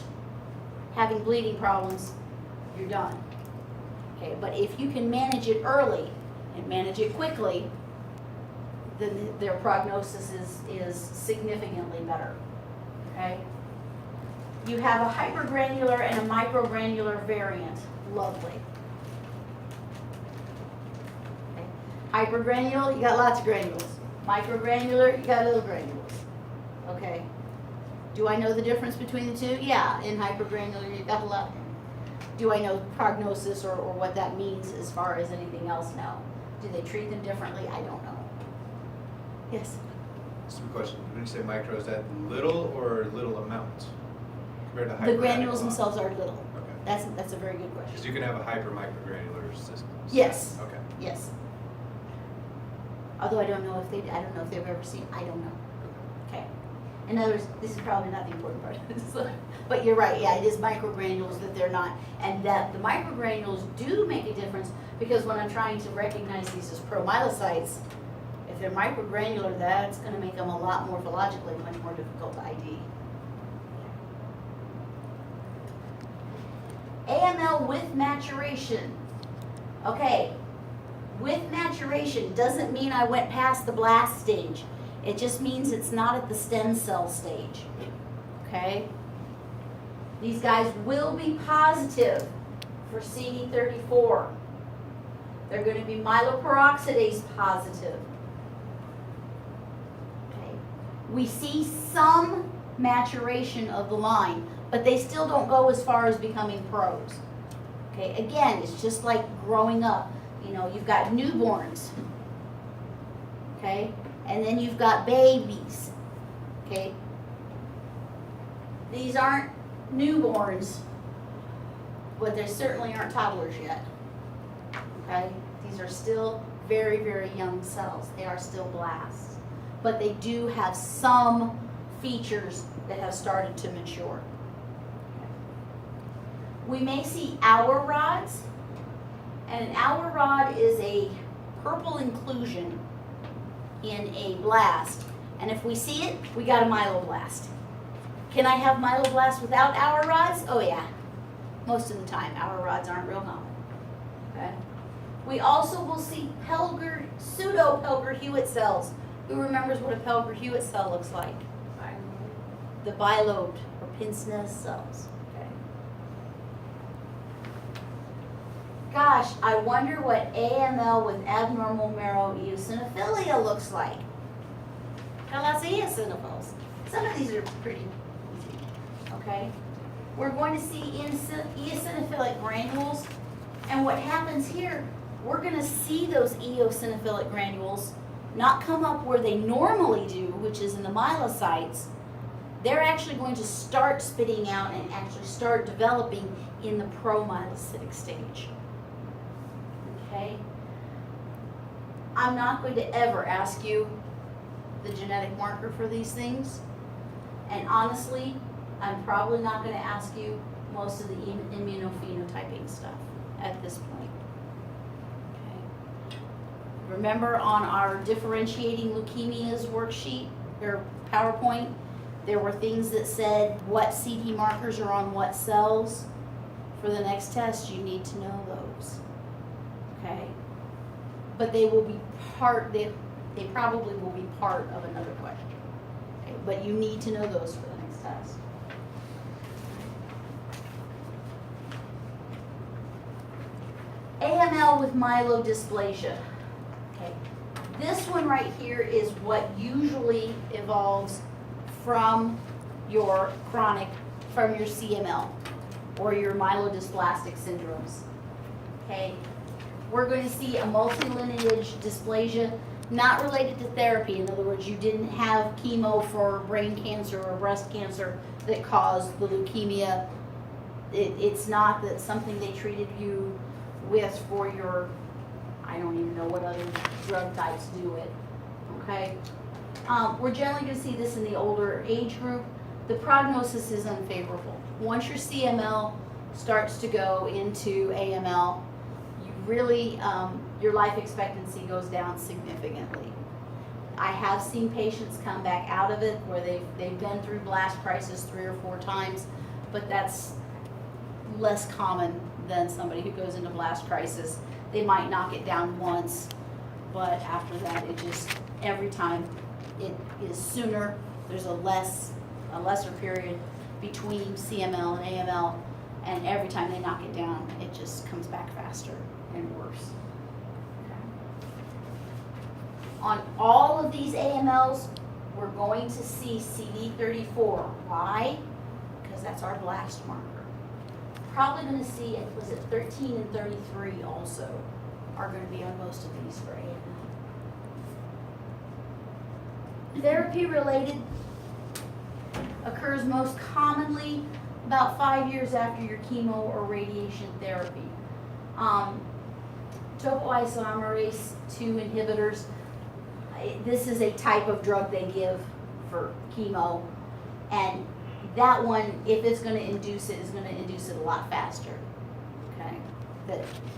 having bleeding problems, you're done. Okay, but if you can manage it early and manage it quickly, then their prognosis is significantly better. Okay? You have a hypergranular and a microgranular variant. Lovely. Okay. Hypergranular, you got lots of granules. Microgranular, you got little granules. Okay. Do I know the difference between the two? Yeah, in hypergranular, you got a lot. Do I know prognosis or what that means as far as anything else? No. Do they treat them differently? I don't know. Yes? Stupid question. When you say micro, is that little or little amount? Compared to The hyper? granules themselves are little. Okay. That's a very good Because question. you can have a hyper microgranular system. Yes. Okay. Yes. Although I don't know if they've ever seen, I don't know. Okay. In other words, this is probably not the important part of this, but you're right, yeah, it is microgranules that they're not, and that the microgranules do make a difference, because when I'm trying to recognize these as promyelocytes, if they're microgranular, that's gonna make them a lot morphologically much more difficult to ID. AML with maturation. Okay, with maturation doesn't mean I went past the blast stage. It just means it's not at the stem cell stage, okay? These guys will be positive for CD34. They're going to be myeloperoxidase positive. Okay. We see some maturation of the line, but they still don't go as far as becoming pros. Okay, again, it's just like growing up. You know, you've got newborns, okay? And then you've got babies, okay? These aren't newborns, but they certainly aren't toddlers yet, okay? These are still very, very young cells. They are still blasts. But they do have some features that have started to mature. We may see hour rods, and an hour rod is a purple inclusion in a blast, and if we see it, we got a myeloblast. Can I have myeloblast without hour rods? Oh yeah, most of the time hour rods aren't real common. Okay. We also will see pseudo-Pelger-Hewitt cells. Who remembers what a Pelger-Hewitt cell looks like? The bilobed or pince-nez cells. Okay. Gosh, I wonder what AML with abnormal marrow eosinophilia looks like. Got lots of eosinophils. Some of these are pretty easy. Okay? We're going to see eosinophilic granules, and what happens here, we're going to see those eosinophilic granules not come up where they normally do, which is in the myelocytes. They're actually going to start spitting out and actually start developing in the promyelocytic stage. Okay? I'm not going to ever ask you the genetic marker for these things. And honestly, I'm probably not gonna ask you most of the immunophenotyping stuff at this point. Okay. Remember on our differentiating leukemias worksheet or PowerPoint, there were things that said what CD markers are on what cells. For the next test, you need to know those. Okay? But they will be they probably will be part of another question. Okay? But you need to know those for the next test. AML with myelodysplasia. Okay. This one right here is what usually evolves from your from your CML or your myelodysplastic syndromes. Okay. We're going to see a multilineage dysplasia not related to therapy. In other words, you didn't have chemo for brain cancer or breast cancer that caused the leukemia. It's not that something they treated you with for your, I don't even know what other drug types do it, okay? We're generally gonna see this in the older age group. The prognosis is unfavorable. Once your CML starts to go into AML, you really, your life expectancy goes down significantly. I have seen patients come back out of it where they've been through blast crisis 3 or 4 times, but that's less common than somebody who goes into blast crisis. They might knock it down once, but after that, it just, every time it is sooner, there's a lesser period between CML and AML, and every time they knock it down, it just comes back faster and worse. Okay. On all of these AMLs, we're going to see CD34. Why? Because that's our blast marker. Probably going to see, was it 13 and 33 also are going to be on most of these for AML. Therapy related occurs most commonly about 5 years after your chemo or radiation therapy. Topoisomerase 2 inhibitors, this is a type of drug they give for chemo, and that one, if it's going to induce it, is going to induce it a lot faster. Okay,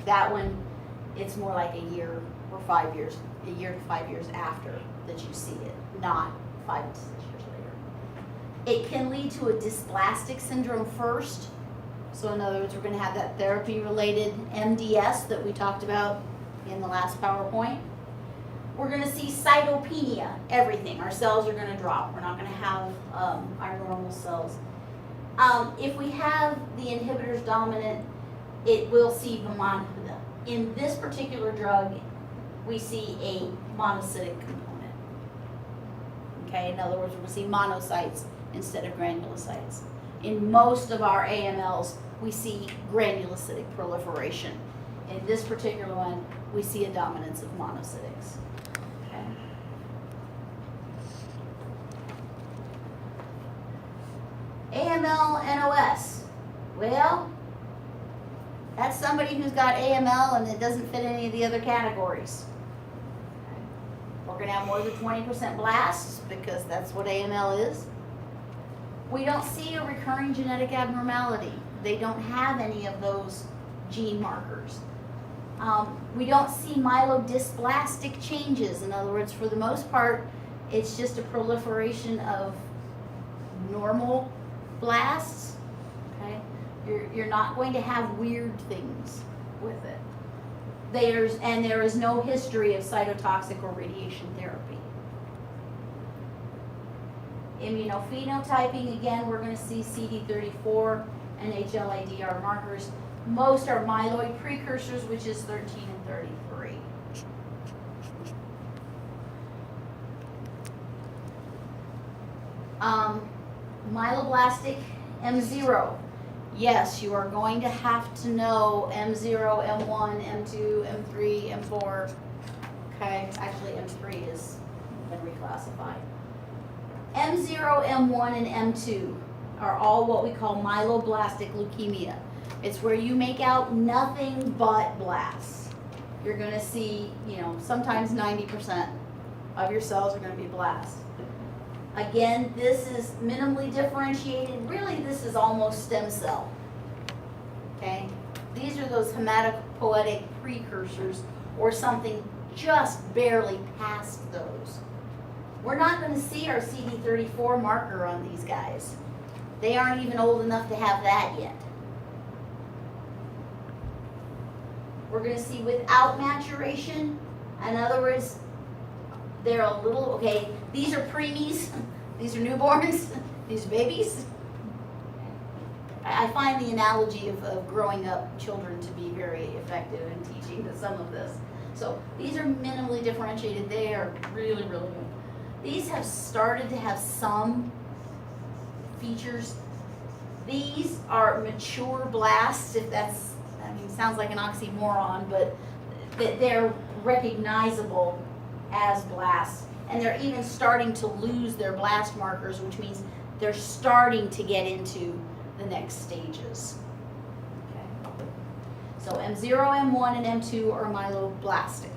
that one, it's more like a year or 5 years, a year to 5 years after that you see it, not 5 to 6 years later. It can lead to a dysplastic syndrome first. So in other words, we're going to have that therapy-related MDS that we talked about in the last PowerPoint. We're going to see cytopenia, everything. Our cells are going to drop. We're not going to have our normal cells. If we have the inhibitors dominant, it will see in this particular drug, we see a monocytic component. Okay, in other words, we're going to see monocytes instead of granulocytes. In most of our AMLs, we see granulocytic proliferation. In this particular one, we see a dominance of monocytics. Okay. AML NOS. Well, that's somebody who's got AML and it doesn't fit any of the other categories. Okay. We're going to have more than 20% blasts because that's what AML is. We don't see a recurring genetic abnormality. They don't have any of those gene markers. We don't see myelodysplastic changes. In other words, for the most part, it's just a proliferation of normal blasts. Okay, you're not going to have weird things with it. There is no history of cytotoxic or radiation therapy. Immunophenotyping, again, we're going to see CD34 and HLA-DR markers. Most are myeloid precursors, which is 13 and 33. Myeloblastic M0. Yes, you are going to have to know M0, M1, M2, M3, M4. Okay, actually M3 has been reclassified. M0, M1, and M2 are all what we call myeloblastic leukemia. It's where you make out nothing but blasts. You're going to see, sometimes 90% of your cells are gonna be blasts. Again, this is minimally differentiated. Really, this is almost stem cell. Okay? These are those hematopoietic precursors or something just barely past those. We're not gonna see our CD34 marker on these guys. They aren't even old enough to have that yet. We're gonna see without maturation. In other words, they're a little, okay, these are preemies, these are newborns, these are babies. I find the analogy of growing up children to be very effective in teaching some of this. So these are minimally differentiated. They are really, really good. These have started to have some features. These are mature blasts, if that's, I mean, sounds like an oxymoron, but they're recognizable as blasts. And they're even starting to lose their blast markers, which means they're starting to get into the next stages. Okay. So M0, M1, and M2 are myeloblastic.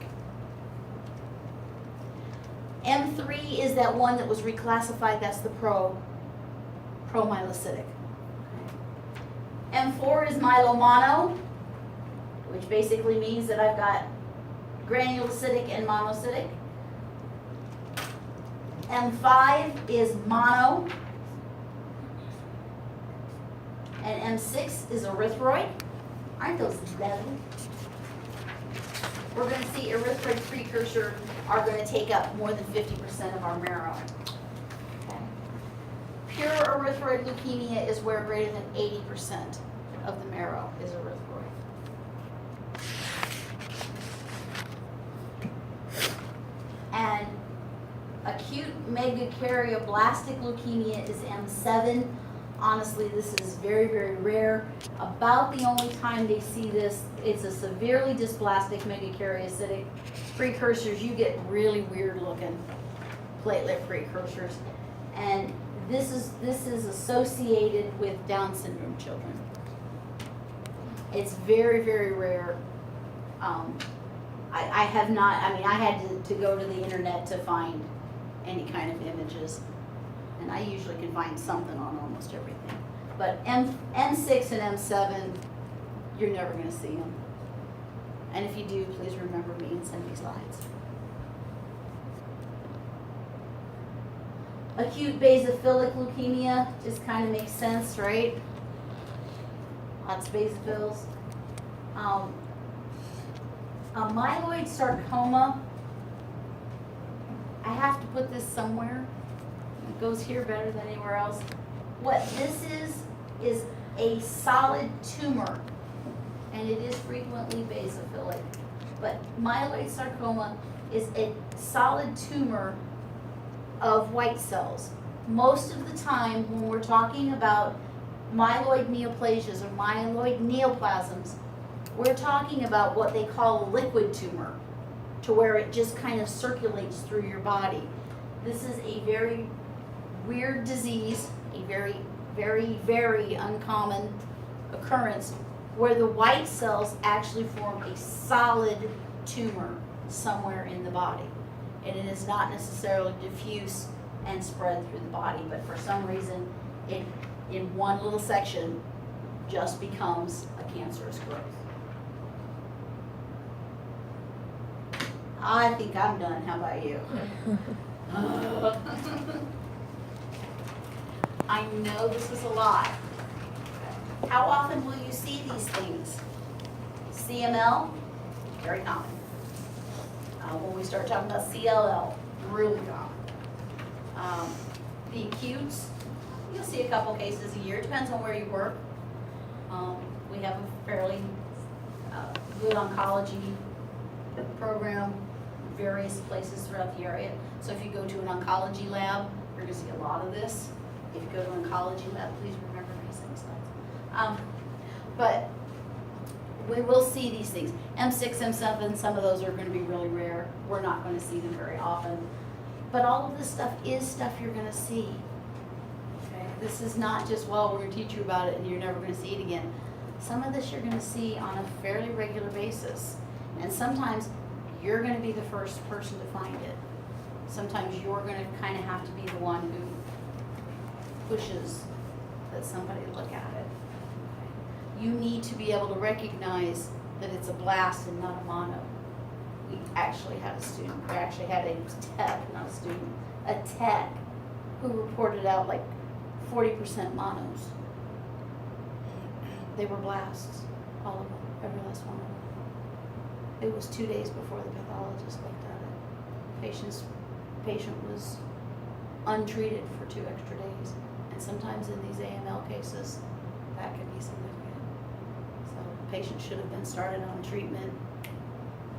M3 is that one that was reclassified, that's the promyelocytic. M4 is myelomono, which basically means that I've got granulocytic and monocytic. M5 is mono, and M6 is erythroid. Aren't those lovely? We're going to see erythroid precursor are going to take up more than 50% of our marrow. Okay. Pure erythroid leukemia is where greater than 80% of the marrow is erythroid. And acute megakaryoblast leukemia is M7. Honestly, this is very, very rare. About the only time they see this, it's a severely dysplastic megakaryocytic precursors. You get really weird looking platelet precursors. And this is associated with Down syndrome children. It's very, very rare. I have not, I mean, I had to go to the internet to find any kind of images. And I usually can find something on almost everything. But N6 and M7, you're never going to see them. And if you do, please remember me and send me slides. Acute basophilic leukemia just kind of makes sense, right? Lots of basophils. A myeloid sarcoma, I have to put this somewhere. It goes here better than anywhere else. What this is a solid tumor, and it is frequently basophilic. But myeloid sarcoma is a solid tumor of white cells. Most of the time when we're talking about myeloid neoplasias or myeloid neoplasms, we're talking about what they call a liquid tumor, to where it just kind of circulates through your body. This is a very weird disease, a very, very, very uncommon occurrence where the white cells actually form a solid tumor somewhere in the body. And it is not necessarily diffuse and spread through the body, but for some reason, it, in one little section, just becomes a cancerous growth. I think I'm done. How about you? I know this is a lot. How often will you see these things? CML, very common. When we start talking about CLL, really common. The acutes, you'll see a couple cases a year, depends on where you work. We have a fairly good oncology program, various places throughout the area. So if you go to an oncology lab, you're gonna see a lot of this. If you go to an oncology lab, please remember me send slides. But we will see these things. M6, M7, some of those are gonna be really rare. We're not gonna see them very often. But all of this stuff is stuff you're gonna see. Okay? This is not just, well, we're gonna teach you about it and you're never gonna see it again. Some of this you're gonna see on a fairly regular basis. And sometimes you're gonna be the first person to find it. sometimes you're gonna kind of have to be the one who pushes that somebody look at it. You need to be able to recognize that it's a blast and not a mono. We actually had a tech who reported out like 40% monos. They were blasts, all of them, every last one of them. It was 2 days before the pathologist looked at it. Patient was untreated for 2 extra days. And sometimes in these AML cases, that can be significant. So the patient should have been started on treatment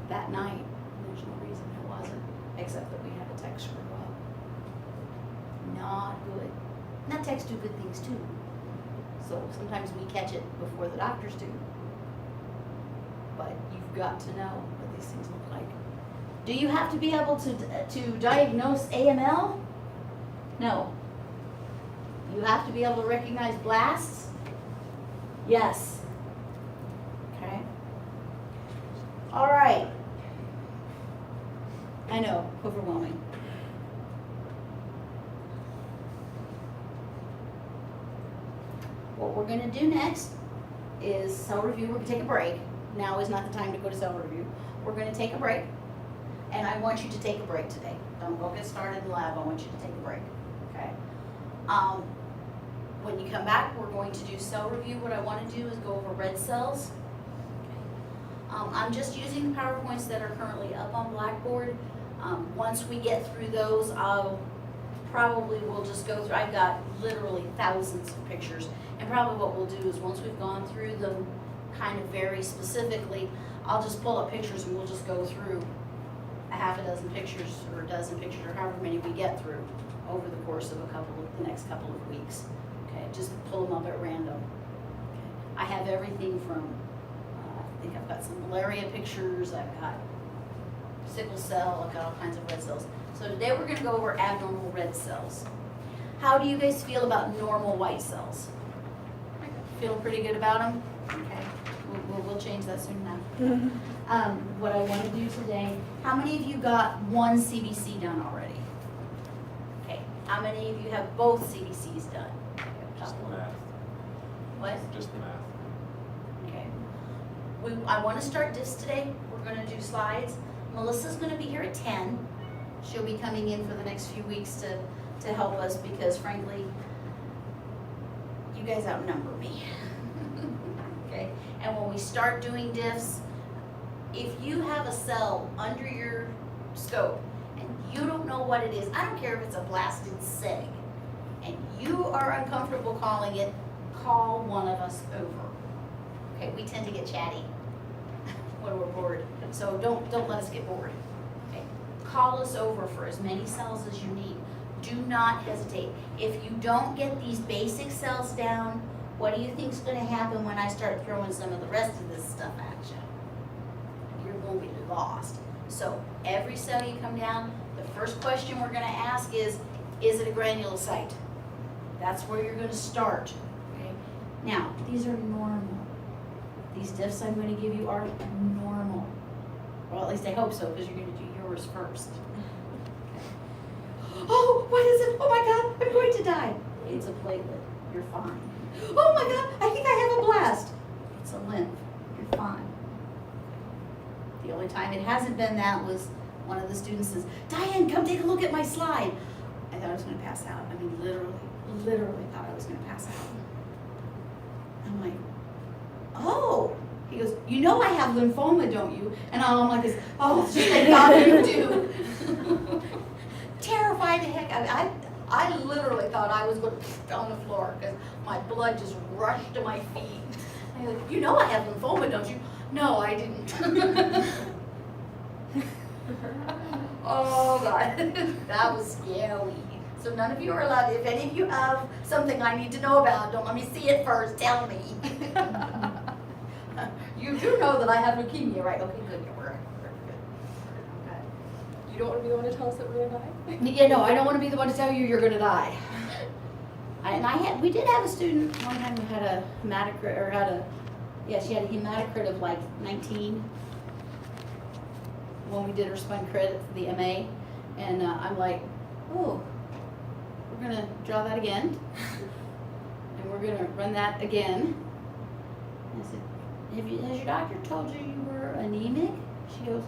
that night. And there's no reason it wasn't, except that we had a tech screw up. Not good. Now techs do good things too. So sometimes we catch it before the doctors do. But you've got to know what these things look like. Do you have to be able to diagnose AML? No. You have to be able to recognize blasts? Yes. Okay. All right. I know, overwhelming. What we're gonna do next is cell review. We're gonna take a break. Now is not the time to go to cell review. We're gonna take a break. And I want you to take a break today. Don't go get started in the lab. I want you to take a break, okay? When you come back, we're going to do cell review. What I want to do is go over red cells. I'm just using the PowerPoints that are currently up on Blackboard. Once we get through those, we'll just go through. I've got literally thousands of pictures. And probably what we'll do is once we've gone through them kind of very specifically, I'll just pull up pictures and we'll just go through a half a dozen pictures or a dozen pictures or however many we get through over the course of the next couple of weeks. Okay, just pull them up at random. Okay. I have everything from, I think I've got some malaria pictures, I've got sickle cell, I've got all kinds of red cells. So today we're going to go over abnormal red cells. How do you guys feel about normal white cells? Feel pretty good about them? Okay, we'll change that soon enough. What I want to do today, how many of you got one CBC done already? Okay, how many of you have both CBCs done? Just the math. What? Just the math. Okay. I want to start this today. We're going to do slides. Melissa's going to be here at 10. She'll be coming in for the next few weeks to help us because frankly, you guys outnumber me. Okay? And when we start doing diffs, if you have a cell under your scope and you don't know what it is, I don't care if it's a blasted seg, and you are uncomfortable calling it, call one of us over. Okay, we tend to get chatty when we're bored, so don't let us get bored. Okay, call us over for as many cells as you need. Do not hesitate. If you don't get these basic cells down, what do you think is going to happen when I start throwing some of the rest of this stuff at you? You're going to be lost. So every cell you come down, the first question we're going to ask is it a granulocyte? That's where you're going to start. Okay? Now, these are normal. These diffs I'm going to give you are normal. Well, at least I hope so, because you're going to do yours first. Okay. Oh, what is it? Oh my God, I'm going to die. It's a platelet. You're fine. Oh my God, I think I have a blast. It's a lymph. You're fine. The only time it hasn't been that was one of the students says, Diane, come take a look at my slide. I thought I was going to pass out. I mean, literally thought I was going to pass out. I'm like, oh. He goes, you know I have lymphoma, don't you? And I'm like this, oh, thank God you do. Terrified the heck out of me. I literally thought I was going to be on the floor because my blood just rushed to my feet. I go, you know I have lymphoma, don't you? No, I didn't. Oh God, that was scary. So none of you are allowed, if any of you have something I need to know about, don't let me see it first, tell me. You do know that I have leukemia, right? Okay, good, we're good. Okay. You don't want to be the one to tell us that we're gonna die? Yeah, no, I don't want to be the one to tell you you're gonna die. We did have a student one time who had a hematocrit, she had a hematocrit of like 19 when we did her spun credit for the MA, And I'm like, oh, we're gonna draw that again. And we're gonna run that again. I said, has your doctor told you you were anemic? She goes,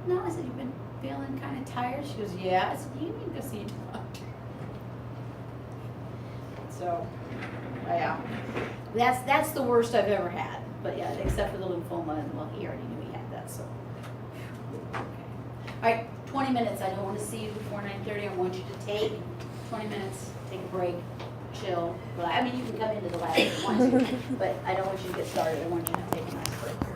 no. I said, you've been feeling kind of tired? She goes, yeah. I said, you need to go see a doctor. So, yeah, that's the worst I've ever had. But yeah, except for the lymphoma, and well, he already knew he had that, so. Okay. All right, 20 minutes. I don't want to see you before 9:30. I want you to take 20 minutes, take a break, chill. Well, I mean, you can come into the lab if you want to, but I don't want you to get started. I want you to take a nice break.